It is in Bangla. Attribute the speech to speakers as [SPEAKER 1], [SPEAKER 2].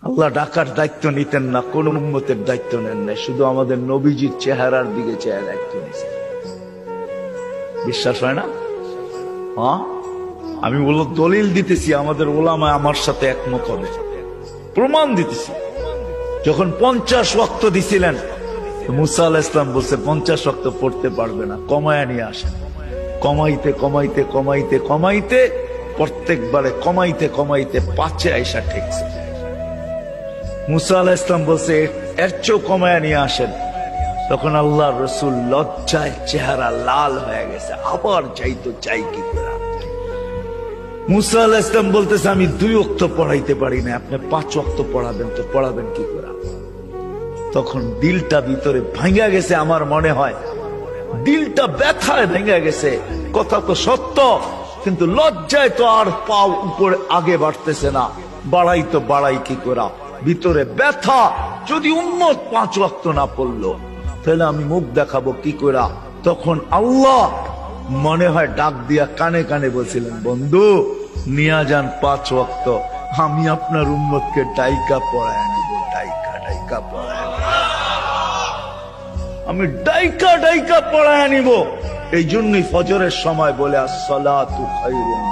[SPEAKER 1] আল্লাহ ডাকার দায়িত্ব নিতেন না, কোন উম্মতের দায়িত্ব নেন নাই, শুধু আমাদের নবীজির চেহারার দিকে চেয়ে দায়িত্ব নিয়েছেন। বিশ্বাস হয় না? হ্যাঁ, আমি বললো দলিল দিতেছি, আমাদের ওলামা আমার সাথে একমত হবে, প্রমাণ দিতেছি। যখন 50 ওয়াক্ত দিছিলেন, মুসা আলাইহিস সালাম বলছে 50 ওয়াক্ত পড়তে পারবে না, কমায়া নিয়ে আসেন। কমাইতে কমাইতে কমাইতে কমাইতে প্রত্যেকবারে কমাইতে কমাইতে 5-এ আইসা ঠেকছে। মুসা আলাইহিস সালাম বলছে এর চেয়েও কমায়া নিয়ে আসেন। তখন আল্লাহর রাসূল লজ্জায় চেহারা লাল হয়ে গেছে, আবার চাইতো, চাই কি করে। মুসা আলাইহিস সালাম বলতেছে আমি 2 ওয়াক্ত পড়াইতে পারি না, আপনি 5 ওয়াক্ত পড়াবেন, তো পড়াবেন কি করে? তখন দিলটা ভিতরে ভাঙা গেছে, আমার মনে হয় দিলটা ব্যথায় ভেঙে গেছে। কথা তো সত্য, কিন্তু লজ্জায় তো আর পাও উপরে আগে বাড়তেছে না, বাড়াই তো বাড়াই কি করা, ভিতরে ব্যথা। যদি উম্মত 5 ওয়াক্ত না পড়লো তাহলে আমি মুখ দেখাবো কি করা? তখন আল্লাহ মনে হয় ডাক দিয়া কানে কানে বলছিলেন, বন্ধু নিয়া যান 5 ওয়াক্ত, আমি আপনার উম্মতকে ডাইকা পড়ায় নিব, ডাইকা ডাইকা পড়ায়, আমি ডাইকা ডাইকা পড়ায় নিব। এই জন্যই ফজরের সময় বলে আসসালাতু খায়রুম